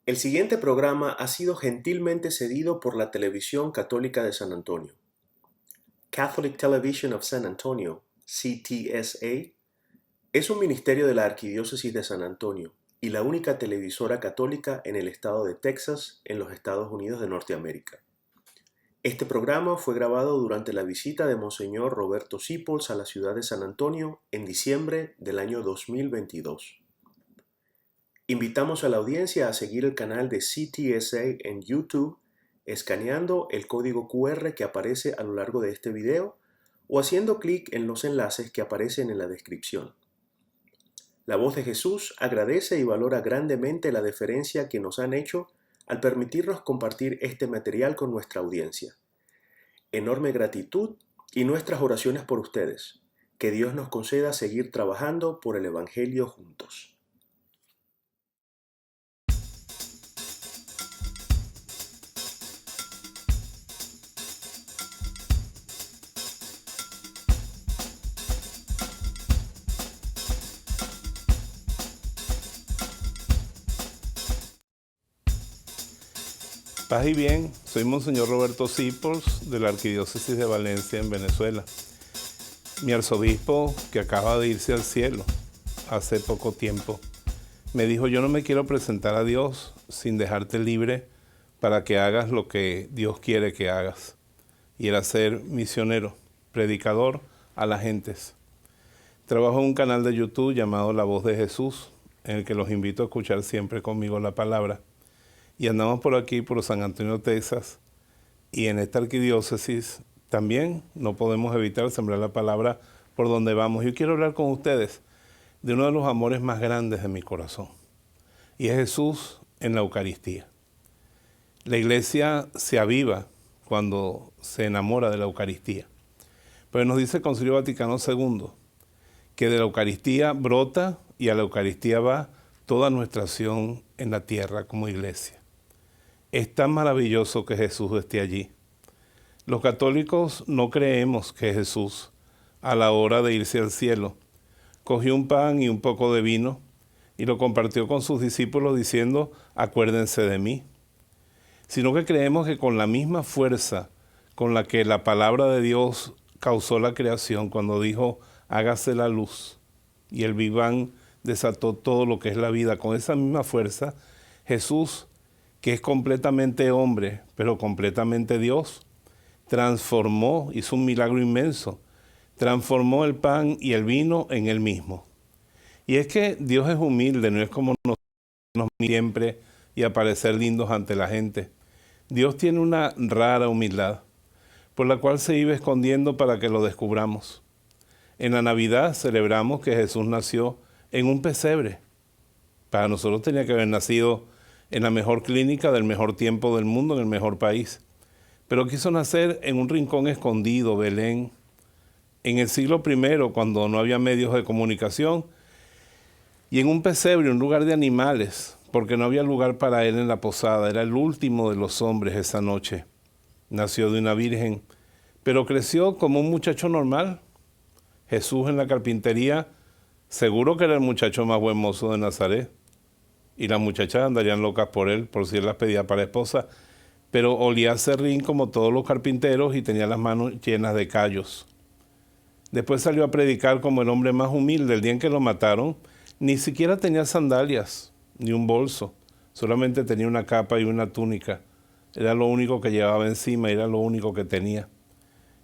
El siguiente programa ha sido gentilmente cedido por la Televisión Católica de San Antonio. Catholic Television of San Antonio, CTSA, es un ministerio de la Arquidiócesis de San Antonio y la única televisora católica en el estado de Texas, en los Estados Unidos de Norteamérica. Este programa fue grabado durante la visita de Monseñor Roberto Sipols a la ciudad de San Antonio en diciembre del año 2022. Invitamos a la audiencia a seguir el canal de CTSA en YouTube escaneando el código QR que aparece a lo largo de este video o haciendo clic en los enlaces que aparecen en la descripción. La Voz de Jesús agradece y valora grandemente la deferencia que nos han hecho al permitirnos compartir este material con nuestra audiencia. Enorme gratitud y nuestras oraciones por ustedes. Que Dios nos conceda seguir trabajando por el Evangelio juntos. Paz y bien, soy Monseñor Roberto Sipols de la Arquidiócesis de Valencia en Venezuela. Mi arzobispo, que acaba de irse al cielo hace poco tiempo, me dijo: yo no me quiero presentar a Dios sin dejarte libre para que hagas lo que Dios quiere que hagas. Y era ser misionero, predicador a las gentes. Trabajo en un canal de YouTube llamado La Voz de Jesús, en el que los invito a escuchar siempre conmigo la palabra. Y andamos por aquí, por San Antonio, Texas, y en esta arquidiócesis también no podemos evitar sembrar la palabra por donde vamos. Yo quiero hablar con ustedes de uno de los amores más grandes de mi corazón, y es Jesús en la Eucaristía. La iglesia se aviva cuando se enamora de la Eucaristía. Pero nos dice el Concilio Vaticano II que de la Eucaristía brota y a la Eucaristía va toda nuestra acción en la tierra como iglesia. Es tan maravilloso que Jesús esté allí. Los católicos no creemos que Jesús, a la hora de irse al cielo, cogió un pan y un poco de vino y lo compartió con sus discípulos diciendo: acuérdense de mí. Sino que creemos que con la misma fuerza con la que la palabra de Dios causó la creación cuando dijo: hágase la luz, y el Big Bang desató todo lo que es la vida, con esa misma fuerza, Jesús, que es completamente hombre, pero completamente Dios, transformó, hizo un milagro inmenso, transformó el pan y el vino en él mismo. Y es que Dios es humilde, no es como nosotros siempre y aparecer lindos ante la gente. Dios tiene una rara humildad, por la cual se vive escondiendo para que lo descubramos. En la Navidad celebramos que Jesús nació en un pesebre. Para nosotros tenía que haber nacido en la mejor clínica del mejor tiempo del mundo, en el mejor país. Pero quiso nacer en un rincón escondido, Belén, en el siglo I, cuando no había medios de comunicación, y en un pesebre, un lugar de animales, porque no había lugar para él en la posada. Era el último de los hombres esa noche. Nació de una virgen, pero creció como un muchacho normal. Jesús en la carpintería, seguro que era el muchacho más buen mozo de Nazaret. Y las muchachas andarían locas por él, por si él las pedía para esposa. Pero olía a serrín como todos los carpinteros y tenía las manos llenas de callos. Después salió a predicar como el hombre más humilde. El día en que lo mataron, ni siquiera tenía sandalias, ni un bolso. Solamente tenía una capa y una túnica. Era lo único que llevaba encima, era lo único que tenía.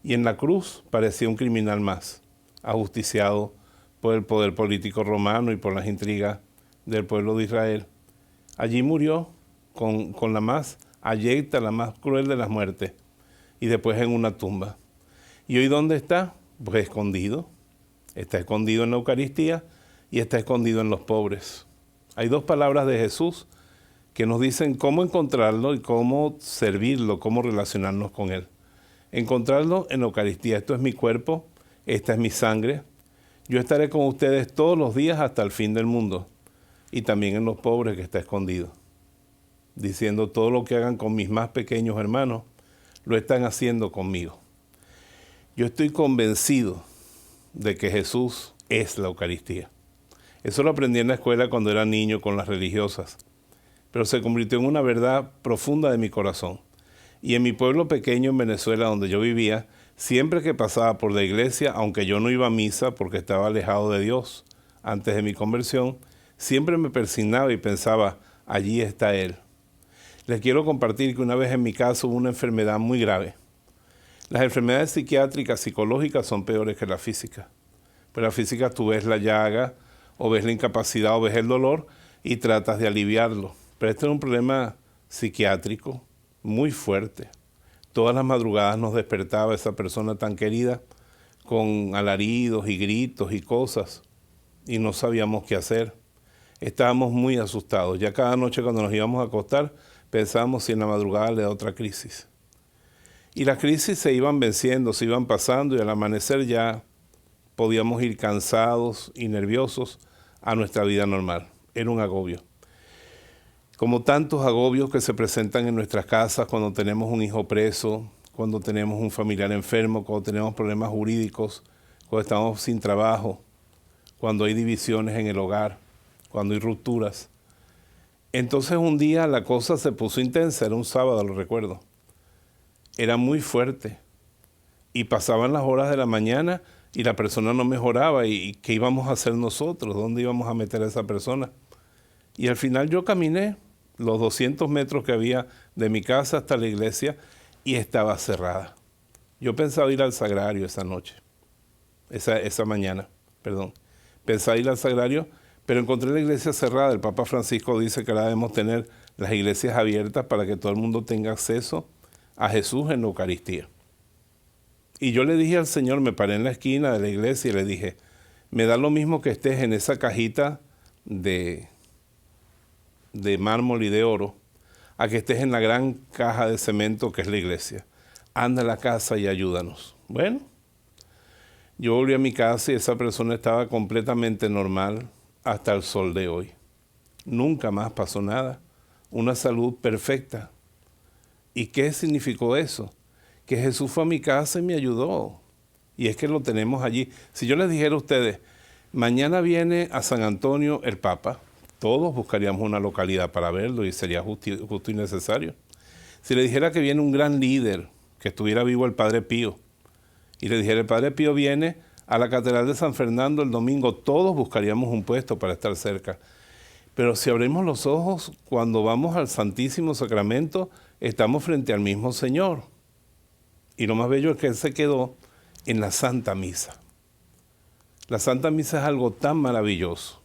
Y en la cruz parecía un criminal más, ajusticiado por el poder político romano y por las intrigas del pueblo de Israel. Allí murió con la más abyecta, la más cruel de las muertes, y después en una tumba. ¿Y hoy dónde está? Pues escondido. Está escondido en la Eucaristía y está escondido en los pobres. Hay dos palabras de Jesús que nos dicen cómo encontrarlo y cómo servirlo, cómo relacionarnos con él. Encontrarlo en la Eucaristía. Esto es mi cuerpo, esta es mi sangre. Yo estaré con ustedes todos los días hasta el fin del mundo. Y también en los pobres, que está escondido. Diciendo: todo lo que hagan con mis más pequeños hermanos, lo están haciendo conmigo. Yo estoy convencido de que Jesús es la Eucaristía. Eso lo aprendí en la escuela cuando era niño con las religiosas. pero se convirtió en una verdad profunda de mi corazón. Y en mi pueblo pequeño en Venezuela, donde yo vivía, siempre que pasaba por la iglesia, aunque yo no iba a misa porque estaba alejado de Dios antes de mi conversión, siempre me persignaba y pensaba, allí está Él. Les quiero compartir que una vez en mi casa hubo una enfermedad muy grave. Las enfermedades psiquiátricas, psicológicas son peores que la física. Pero la física tú ves la llaga, o ves la incapacidad, o ves el dolor y tratas de aliviarlo. Pero este era un problema psiquiátrico muy fuerte. Todas las madrugadas nos despertaba esa persona tan querida con alaridos y gritos y cosas y no sabíamos qué hacer. Estábamos muy asustados. Ya cada noche cuando nos íbamos a acostar pensábamos si en la madrugada le da otra crisis. Y las crisis se iban venciendo, se iban pasando y al amanecer ya podíamos ir cansados y nerviosos a nuestra vida normal. Era un agobio. Como tantos agobios que se presentan en nuestras casas cuando tenemos un hijo preso, cuando tenemos un familiar enfermo, cuando tenemos problemas jurídicos, cuando estamos sin trabajo, cuando hay divisiones en el hogar, cuando hay rupturas. Entonces un día la cosa se puso intensa, era un sábado, lo recuerdo. Era muy fuerte y pasaban las horas de la mañana y la persona no mejoraba y ¿qué íbamos a hacer nosotros? ¿Dónde íbamos a meter a esa persona? Y al final yo caminé los 200 metros que había de mi casa hasta la iglesia y estaba cerrada. Yo pensaba ir al sagrario esa noche, esa mañana, perdón. Pensaba ir al sagrario, pero encontré la iglesia cerrada. El Papa Francisco dice que ahora debemos tener las iglesias abiertas para que todo el mundo tenga acceso a Jesús en la Eucaristía. Y yo le dije al Señor, me paré en la esquina de la iglesia y le dije, me da lo mismo que estés en esa cajita de mármol y de oro, a que estés en la gran caja de cemento que es la iglesia. Anda a la casa y ayúdanos. Bueno, yo volví a mi casa y esa persona estaba completamente normal hasta el sol de hoy. Nunca más pasó nada. Una salud perfecta. ¿Y qué significó eso? Que Jesús fue a mi casa y me ayudó. Y es que lo tenemos allí. Si yo les dijera a ustedes, mañana viene a San Antonio el Papa, todos buscaríamos una localidad para verlo y sería justo y necesario. Si le dijera que viene un gran líder, que estuviera vivo el Padre Pío, y le dijera el Padre Pío viene a la Catedral de San Fernando el domingo, todos buscaríamos un puesto para estar cerca. Pero si abrimos los ojos, cuando vamos al Santísimo Sacramento, estamos frente al mismo Señor. Y lo más bello es que Él se quedó en la Santa Misa. La Santa Misa es algo tan maravilloso.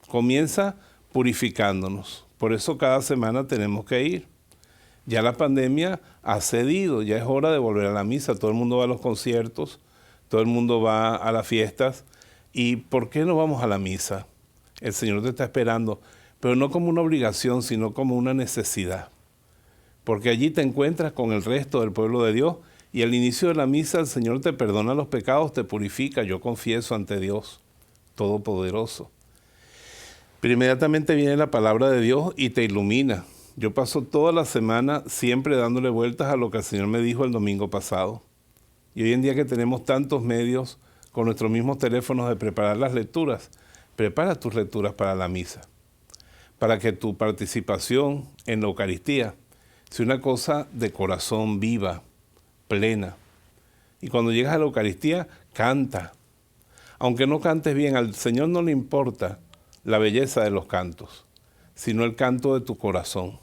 Comienza purificándonos. Por eso cada semana tenemos que ir. Ya la pandemia ha cedido, ya es hora de volver a la misa. Todo el mundo va a los conciertos, todo el mundo va a las fiestas. ¿Y por qué no vamos a la misa? El Señor te está esperando, pero no como una obligación, sino como una necesidad. Porque allí te encuentras con el resto del pueblo de Dios y al inicio de la misa el Señor te perdona los pecados, te purifica. Yo confieso ante Dios Todopoderoso. Pero inmediatamente viene la palabra de Dios y te ilumina. Yo paso toda la semana siempre dándole vueltas a lo que el Señor me dijo el domingo pasado. Y hoy en día que tenemos tantos medios con nuestros mismos teléfonos de preparar las lecturas, prepara tus lecturas para la misa, para que tu participación en la Eucaristía sea una cosa de corazón viva, plena. Y cuando llegas a la Eucaristía, canta. Aunque no cantes bien, al Señor no le importa la belleza de los cantos, sino el canto de tu corazón.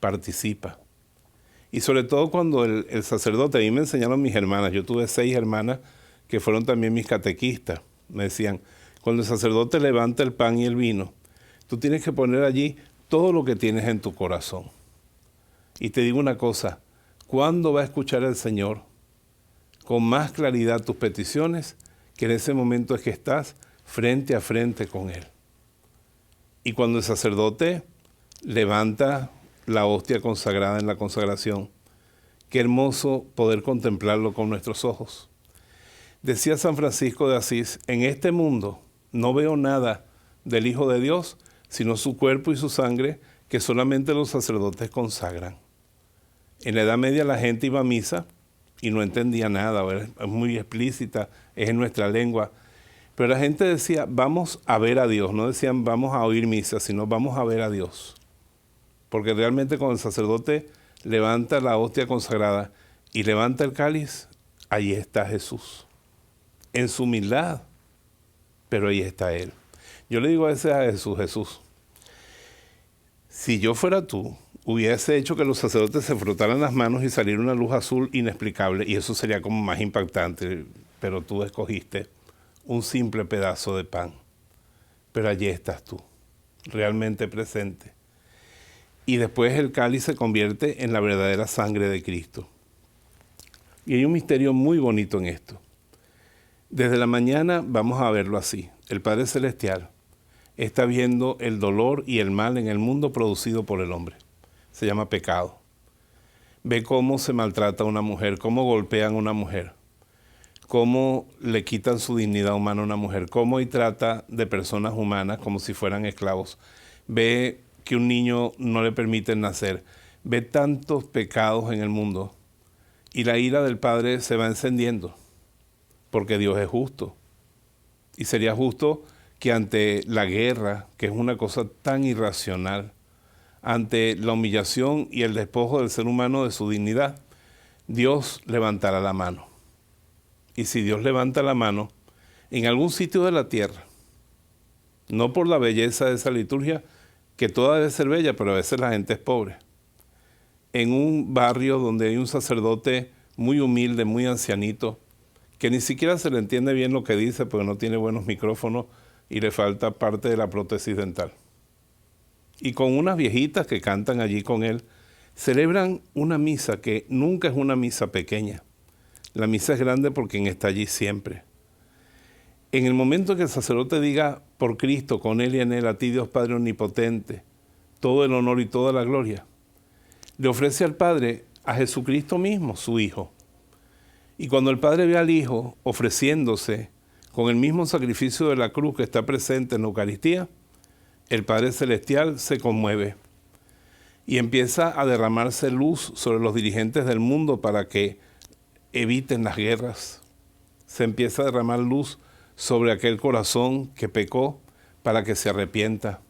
Participa. Y sobre todo cuando el sacerdote, a mí me enseñaron mis hermanas, yo tuve 6 hermanas que fueron también mis catequistas, me decían, cuando el sacerdote levanta el pan y el vino, tú tienes que poner allí todo lo que tienes en tu corazón. Y te digo una cosa, ¿cuándo va a escuchar el Señor con más claridad tus peticiones? Que en ese momento es que estás frente a frente con Él. Y cuando el sacerdote levanta la hostia consagrada en la consagración, qué hermoso poder contemplarlo con nuestros ojos. Decía San Francisco de Asís, en este mundo no veo nada del Hijo de Dios, sino su cuerpo y su sangre que solamente los sacerdotes consagran. En la Edad Media la gente iba a misa y no entendía nada, es muy explícita, es en nuestra lengua. Pero la gente decía, vamos a ver a Dios, no decían vamos a oír misa, sino vamos a ver a Dios. porque realmente cuando el sacerdote levanta la hostia consagrada y levanta el cáliz, ahí está Jesús, en su humildad, pero ahí está Él. Yo le digo a veces a Jesús, Jesús, si yo fuera tú, hubiese hecho que los sacerdotes se frotaran las manos y saliera una luz azul inexplicable, y eso sería como más impactante, pero tú escogiste un simple pedazo de pan. Pero allí estás tú, realmente presente. Y después el cáliz se convierte en la verdadera sangre de Cristo. Y hay un misterio muy bonito en esto. Desde la mañana vamos a verlo así. El Padre Celestial está viendo el dolor y el mal en el mundo producido por el hombre. Se llama pecado. Ve cómo se maltrata a una mujer, cómo golpean a una mujer, cómo le quitan su dignidad humana a una mujer, cómo y trata de personas humanas como si fueran esclavos. Ve que un niño no le permiten nacer. Ve tantos pecados en el mundo y la ira del Padre se va encendiendo porque Dios es justo. Y sería justo que ante la guerra, que es una cosa tan irracional, ante la humillación y el despojo del ser humano de su dignidad, Dios levantará la mano. Y si Dios levanta la mano, en algún sitio de la tierra, no por la belleza de esa liturgia, que toda debe ser bella, pero a veces la gente es pobre, en un barrio donde hay un sacerdote muy humilde, muy ancianito, que ni siquiera se le entiende bien lo que dice porque no tiene buenos micrófonos y le falta parte de la prótesis dental. Y con unas viejitas que cantan allí con él, celebran una misa que nunca es una misa pequeña. La misa es grande por quien está allí siempre. En el momento que el sacerdote diga, por Cristo, con Él y en Él, a ti Dios Padre Omnipotente, todo el honor y toda la gloria, le ofrece al Padre a Jesucristo mismo, su Hijo. Y cuando el Padre ve al Hijo ofreciéndose con el mismo sacrificio de la cruz que está presente en la Eucaristía, el Padre Celestial se conmueve y empieza a derramarse luz sobre los dirigentes del mundo para que eviten las guerras. Se empieza a derramar luz sobre aquel corazón que pecó para que se arrepienta.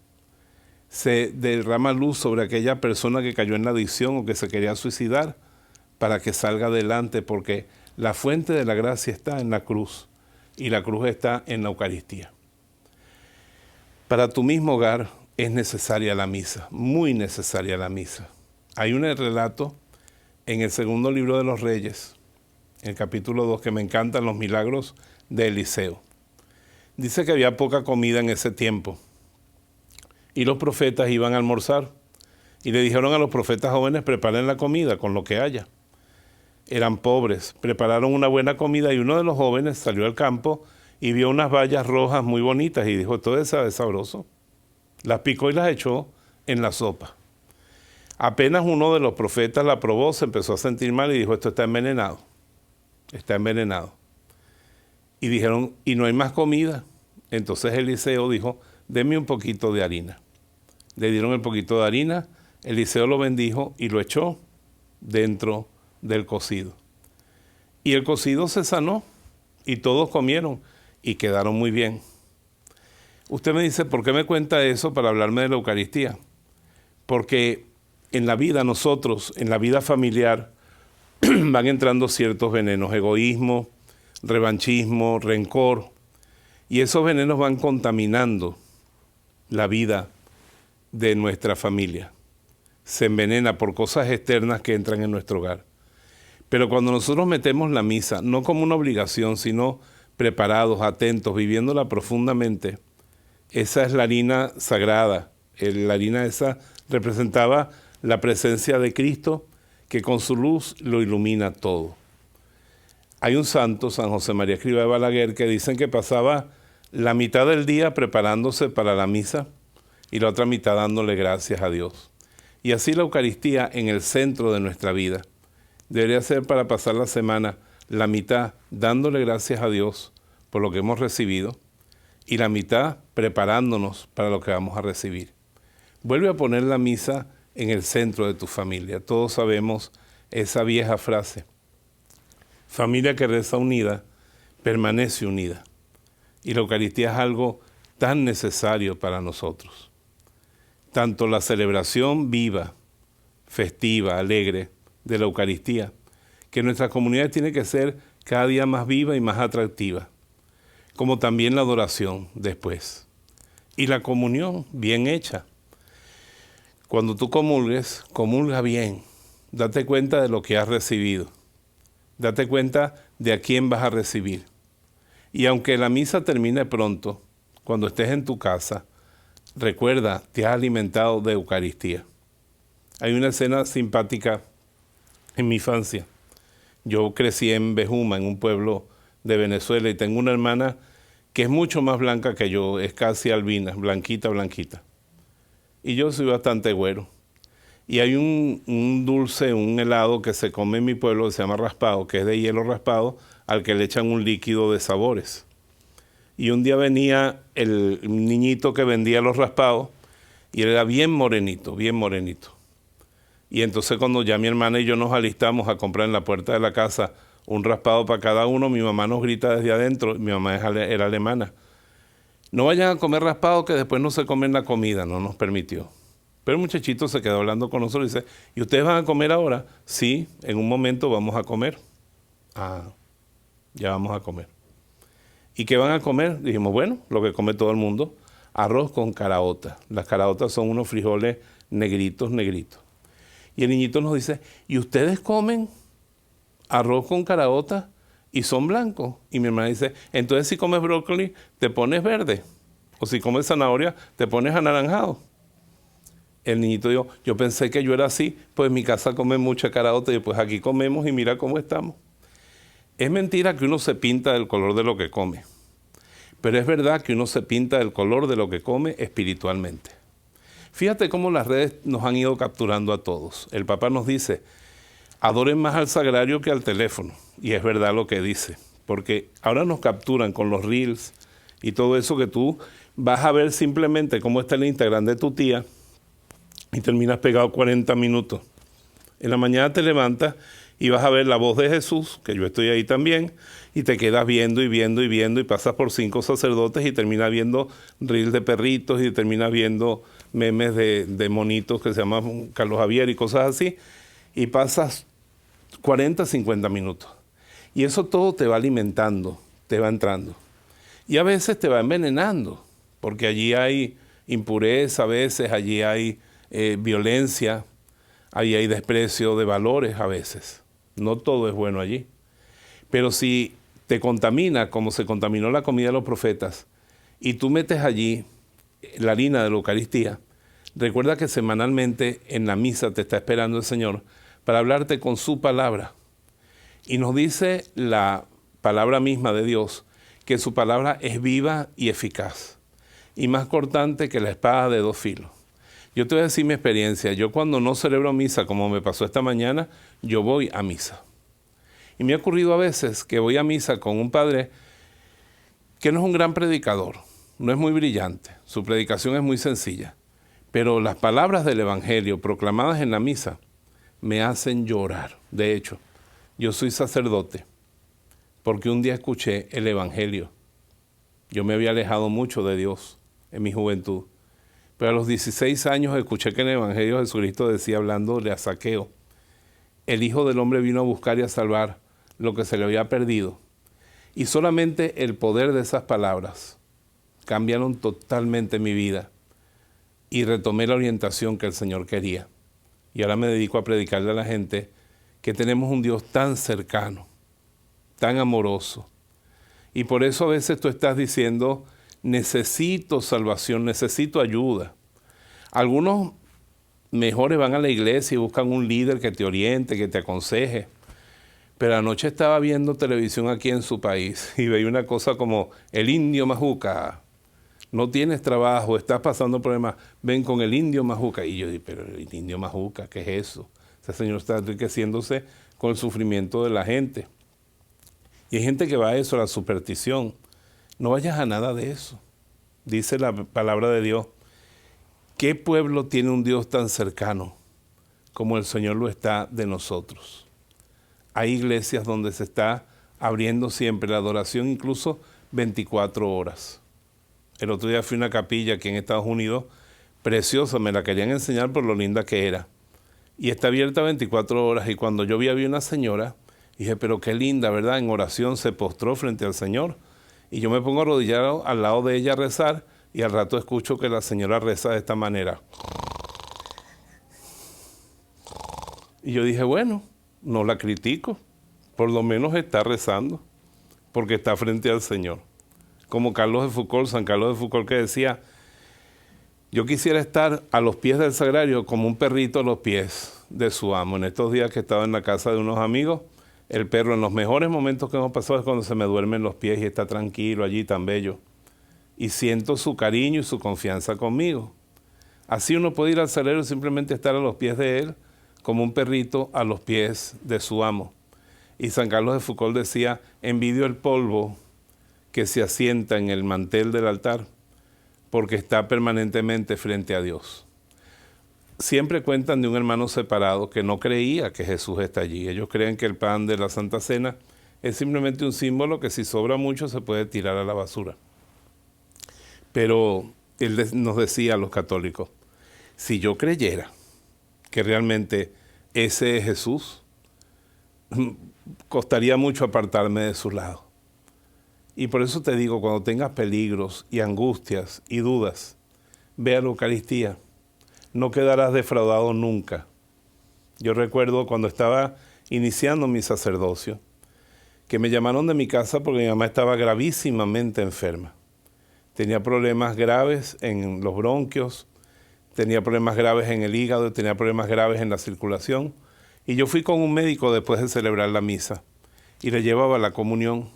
Se derrama luz sobre aquella persona que cayó en la adicción o que se quería suicidar para que salga adelante, porque la fuente de la gracia está en la cruz y la cruz está en la Eucaristía. Para tu mismo hogar es necesaria la misa, muy necesaria la misa. Hay un relato en el segundo libro de los Reyes, en el capítulo 2, que me encantan los milagros de Eliseo. Dice que había poca comida en ese tiempo y los profetas iban a almorzar y le dijeron a los profetas jóvenes, preparen la comida con lo que haya. Eran pobres, prepararon una buena comida y uno de los jóvenes salió al campo y vio unas bayas rojas muy bonitas y dijo, todo eso es sabroso. Las picó y las echó en la sopa. Apenas uno de los profetas la probó, se empezó a sentir mal y dijo, esto está envenenado. Está envenenado. Y dijeron, ¿y no hay más comida? Entonces Eliseo dijo, deme un poquito de harina. Le dieron el poquito de harina, Eliseo lo bendijo y lo echó dentro del cocido. Y el cocido se sanó y todos comieron y quedaron muy bien. Usted me dice, ¿por qué me cuenta eso para hablarme de la Eucaristía? Porque en la vida nosotros, en la vida familiar, van entrando ciertos venenos, egoísmo, revanchismo, rencor, y esos venenos van contaminando la vida de nuestra familia. Se envenena por cosas externas que entran en nuestro hogar. Pero cuando nosotros metemos la misa, no como una obligación, sino preparados, atentos, viviéndola profundamente, esa es la harina sagrada. La harina esa representaba la presencia de Cristo, que con su luz lo ilumina todo. Hay un santo, San José María Escrivá de Balaguer, que dicen que pasaba la mitad del día preparándose para la misa y la otra mitad dándole gracias a Dios. Y así la Eucaristía en el centro de nuestra vida debería ser para pasar la semana la mitad dándole gracias a Dios por lo que hemos recibido y la mitad preparándonos para lo que vamos a recibir. Vuelve a poner la misa en el centro de tu familia. Todos sabemos esa vieja frase. Familia que reza unida, permanece unida. Y la Eucaristía es algo tan necesario para nosotros. tanto la celebración viva, festiva, alegre de la Eucaristía, que nuestra comunidad tiene que ser cada día más viva y más atractiva, como también la adoración después. Y la comunión bien hecha. Cuando tú comulgues, comulga bien. Date cuenta de lo que has recibido. Date cuenta de a quién vas a recibir. Y aunque la misa termine pronto, cuando estés en tu casa, recuerda, te has alimentado de Eucaristía. Hay una escena simpática en mi infancia. Yo crecí en Bejuma, en un pueblo de Venezuela, y tengo una hermana que es mucho más blanca que yo, es casi albina, blanquita, blanquita. Y yo soy bastante güero. Y hay un dulce, un helado que se come en mi pueblo que se llama raspado, que es de hielo raspado, al que le echan un líquido de sabores. Y un día venía el niñito que vendía los raspados, y él era bien morenito, bien morenito. Y entonces cuando ya mi hermana y yo nos alistamos a comprar en la puerta de la casa un raspado para cada uno, mi mamá nos grita desde adentro, mi mamá era alemana: no vayan a comer raspado que después no se comen la comida, no nos permitió. Pero el muchachito se quedó hablando con nosotros y dice: ¿y ustedes van a comer ahora? Sí, en un momento vamos a comer. Ah, ya vamos a comer. ¿Y qué van a comer? Dijimos, bueno, lo que come todo el mundo, arroz con caraota. Las caraotas son unos frijoles negritos, negritos. Y el niñito nos dice: ¿y ustedes comen arroz con caraota y son blancos? Y mi hermana dice: entonces si comes brócoli, te pones verde. O si comes zanahoria, te pones anaranjado. El niñito dijo: yo pensé que yo era así, pues en mi casa comen mucha caraota y pues aquí comemos y mira cómo estamos. Es mentira que uno se pinta del color de lo que come, pero es verdad que uno se pinta del color de lo que come espiritualmente. Fíjate cómo las redes nos han ido capturando a todos. El Papa nos dice: adoren más al sagrario que al teléfono. Y es verdad lo que dice, porque ahora nos capturan con los reels y todo eso, que tú vas a ver simplemente cómo está el Instagram de tu tía y terminas pegado 40 minutos. En la mañana te levantas y vas a ver La Voz de Jesús, que yo estoy ahí también, y te quedas viendo y viendo y viendo, y pasas por 5 sacerdotes y terminas viendo reels de perritos y terminas viendo memes de monitos que se llaman Carlos Javier y cosas así, y pasas 40, 50 minutos. Y eso todo te va alimentando, te va entrando. Y a veces te va envenenando, porque allí hay impureza, a veces allí hay violencia, allí hay desprecio de valores a veces. No todo es bueno allí. Pero si te contamina, como se contaminó la comida de los profetas, y tú metes allí la harina de la Eucaristía, recuerda que semanalmente en la misa te está esperando el Señor para hablarte con su palabra. Y nos dice la palabra misma de Dios que su palabra es viva y eficaz, y más cortante que la espada de 2 filos. Yo te voy a decir mi experiencia. Yo cuando no celebro misa, como me pasó esta mañana, yo voy a misa. Y me ha ocurrido a veces que voy a misa con un padre que no es un gran predicador, no es muy brillante, su predicación es muy sencilla, pero las palabras del Evangelio proclamadas en la misa me hacen llorar. De hecho, yo soy sacerdote porque un día escuché el Evangelio. Yo me había alejado mucho de Dios en mi juventud, pero a los 16 años escuché que en el Evangelio Jesucristo decía, hablándole a Zaqueo: el Hijo del Hombre vino a buscar y a salvar lo que se le había perdido. Y solamente el poder de esas palabras cambiaron totalmente mi vida y retomé la orientación que el Señor quería. Y ahora me dedico a predicarle a la gente que tenemos un Dios tan cercano, tan amoroso. Y por eso a veces tú estás diciendo: necesito salvación, necesito ayuda. Algunos mejores van a la iglesia y buscan un líder que te oriente, que te aconseje. Pero anoche estaba viendo televisión aquí en su país y veía una cosa como el indio Majuca. No tienes trabajo, estás pasando problemas, ven con el indio Majuca. Y yo dije: pero el indio Majuca, ¿qué es eso? Ese señor está enriqueciéndose con el sufrimiento de la gente. Y hay gente que va a eso, a la superstición. No vayas a nada de eso. Dice la palabra de Dios: ¿qué pueblo tiene un Dios tan cercano como el Señor lo está de nosotros? Hay iglesias donde se está abriendo siempre la adoración, incluso 24 horas. El otro día fui a una capilla aquí en Estados Unidos preciosa, me la querían enseñar por lo linda que era. Y está abierta 24 horas. Y cuando yo vi una señora, dije, pero qué linda, ¿verdad? En oración se postró frente al Señor. Y yo me pongo arrodillado al lado de ella a rezar, y al rato escucho que la señora reza de esta manera. Y yo dije, bueno, no la critico, por lo menos está rezando, porque está frente al Señor. Como Carlos de Foucault, San Carlos de Foucault, que decía, yo quisiera estar a los pies del sagrario como un perrito a los pies de su amo. En estos días que estaba en la casa de unos amigos, el perro en los mejores momentos que hemos pasado es cuando se me duerme en los pies y está tranquilo allí, tan bello. Y siento su cariño y su confianza conmigo. Así uno puede ir al sagrario y simplemente estar a los pies de él, como un perrito a los pies de su amo. Y San Carlos de Foucault decía, envidio el polvo que se asienta en el mantel del altar, porque está permanentemente frente a Dios. Siempre cuentan de un hermano separado que no creía que Jesús está allí. Ellos creen que el pan de la Santa Cena es simplemente un símbolo que si sobra mucho se puede tirar a la basura. Pero él nos decía a los católicos, si yo creyera que realmente ese es Jesús, costaría mucho apartarme de su lado. Y por eso te digo, cuando tengas peligros y angustias y dudas, ve a la Eucaristía. No quedarás defraudado nunca. Yo recuerdo cuando estaba iniciando mi sacerdocio, que me llamaron de mi casa porque mi mamá estaba gravísimamente enferma. Tenía problemas graves en los bronquios, tenía problemas graves en el hígado, tenía problemas graves en la circulación. Y yo fui con un médico después de celebrar la misa y le llevaba la comunión.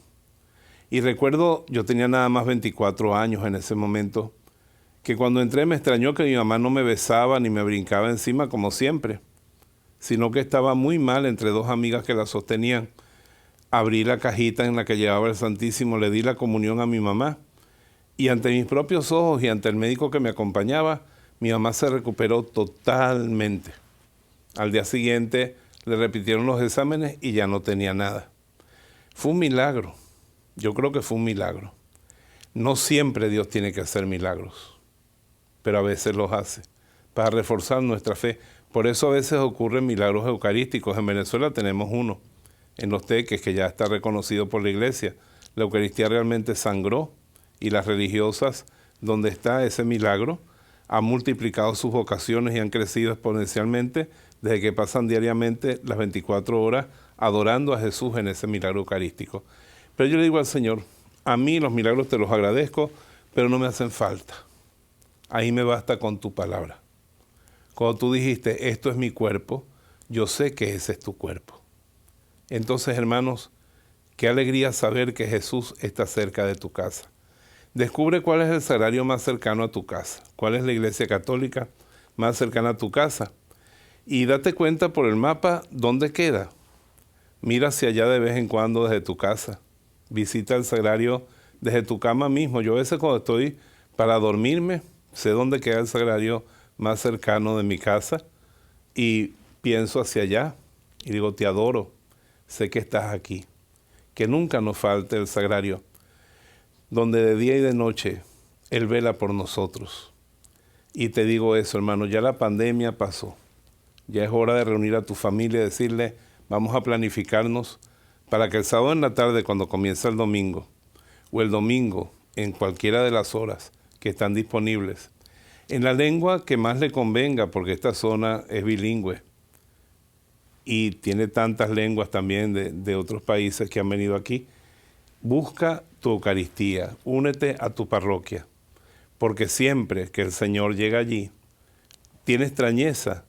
Y recuerdo, yo tenía nada más 24 años en ese momento, que cuando entré me extrañó que mi mamá no me besaba ni me brincaba encima como siempre, sino que estaba muy mal entre dos amigas que la sostenían. Abrí la cajita en la que llevaba el Santísimo, le di la comunión a mi mamá y ante mis propios ojos y ante el médico que me acompañaba, mi mamá se recuperó totalmente. Al día siguiente le repitieron los exámenes y ya no tenía nada. Fue un milagro. Yo creo que fue un milagro. No siempre Dios tiene que hacer milagros, pero a veces los hace para reforzar nuestra fe. Por eso a veces ocurren milagros eucarísticos. En Venezuela tenemos uno, en Los Teques, que ya está reconocido por la Iglesia. La Eucaristía realmente sangró y las religiosas, donde está ese milagro, han multiplicado sus vocaciones y han crecido exponencialmente desde que pasan diariamente las 24 horas adorando a Jesús en ese milagro eucarístico. Pero yo le digo al Señor, a mí los milagros te los agradezco, pero no me hacen falta. Ahí me basta con tu palabra. Cuando tú dijiste, esto es mi cuerpo, yo sé que ese es tu cuerpo. Entonces, hermanos, qué alegría saber que Jesús está cerca de tu casa. Descubre cuál es el sagrario más cercano a tu casa, cuál es la iglesia católica más cercana a tu casa. Y date cuenta por el mapa dónde queda. Mira hacia allá de vez en cuando desde tu casa. Visita el sagrario desde tu cama mismo. Yo a veces cuando estoy para dormirme, sé dónde queda el sagrario más cercano de mi casa y pienso hacia allá y digo, te adoro, sé que estás aquí. Que nunca nos falte el sagrario, donde de día y de noche Él vela por nosotros. Y te digo eso, hermano, ya la pandemia pasó. Ya es hora de reunir a tu familia y decirle, vamos a planificarnos para que el sábado en la tarde, cuando comienza el domingo, o el domingo, en cualquiera de las horas que están disponibles, en la lengua que más le convenga, porque esta zona es bilingüe y tiene tantas lenguas también de otros países que han venido aquí, busca tu Eucaristía, únete a tu parroquia, porque siempre que el Señor llega allí, tiene extrañeza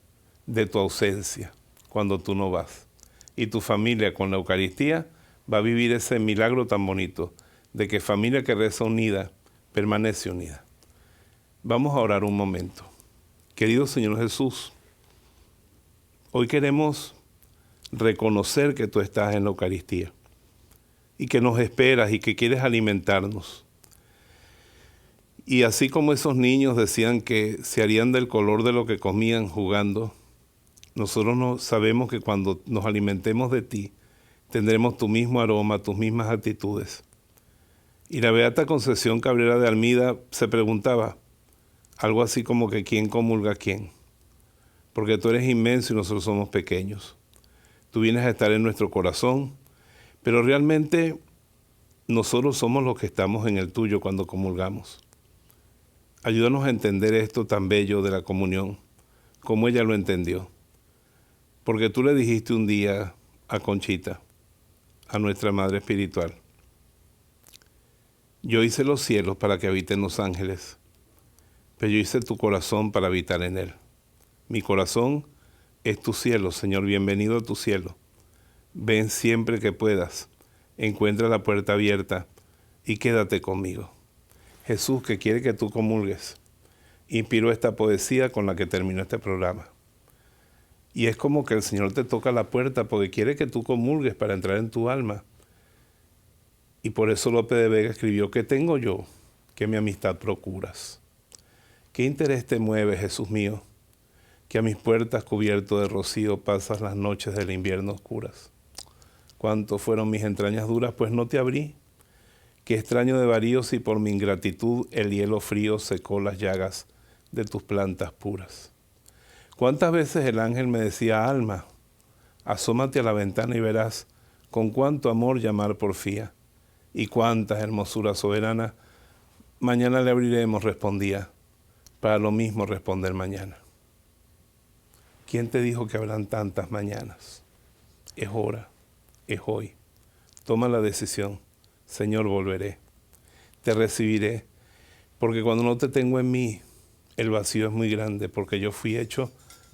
de tu ausencia cuando tú no vas. Y tu familia con la Eucaristía va a vivir ese milagro tan bonito de que familia que reza unida permanece unida. Vamos a orar un momento. Querido Señor Jesús, hoy queremos reconocer que tú estás en la Eucaristía y que nos esperas y que quieres alimentarnos. Y así como esos niños decían que se harían del color de lo que comían jugando, nosotros no sabemos que cuando nos alimentemos de ti, tendremos tu mismo aroma, tus mismas actitudes. Y la Beata Concepción Cabrera de Almida se preguntaba, Algo así como que quién comulga a quién. Porque tú eres inmenso y nosotros somos pequeños. Tú vienes a estar en nuestro corazón, pero realmente nosotros somos los que estamos en el tuyo cuando comulgamos. Ayúdanos a entender esto tan bello de la comunión, como ella lo entendió. Porque tú le dijiste un día a Conchita, a nuestra Madre Espiritual, yo hice los cielos para que habiten los ángeles, pero yo hice tu corazón para habitar en él. Mi corazón es tu cielo, Señor, bienvenido a tu cielo. Ven siempre que puedas, encuentra la puerta abierta y quédate conmigo. Jesús, que quiere que tú comulgues, inspiró esta poesía con la que terminó este programa. Y es como que el Señor te toca la puerta porque quiere que tú comulgues para entrar en tu alma. Y por eso Lope de Vega escribió: ¿qué tengo yo que mi amistad procuras? ¿Qué interés te mueve, Jesús mío, que a mis puertas cubierto de rocío pasas las noches del invierno oscuras? Cuánto fueron mis entrañas duras, pues no te abrí. Qué extraño de varío si por mi ingratitud el hielo frío secó las llagas de tus plantas puras. Cuántas veces el ángel me decía: alma, asómate a la ventana y verás con cuánto amor llamar porfía, y cuántas hermosuras soberanas mañana le abriremos, respondía, para lo mismo responder mañana. ¿Quién te dijo que habrán tantas mañanas? Es hora, es hoy. Toma la decisión. Señor, volveré. Te recibiré, porque cuando no te tengo en mí, el vacío es muy grande, porque yo fui hecho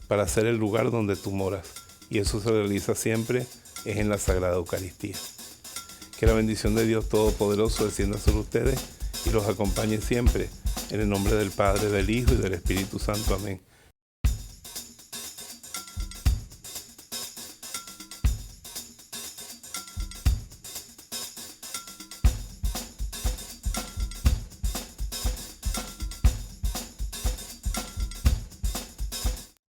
para ser el lugar donde tú moras. Y eso se realiza siempre, es en la Sagrada Eucaristía. Que la bendición de Dios Todopoderoso descienda sobre ustedes y los acompañe siempre. En el nombre del Padre, del Hijo y del Espíritu Santo. Amén.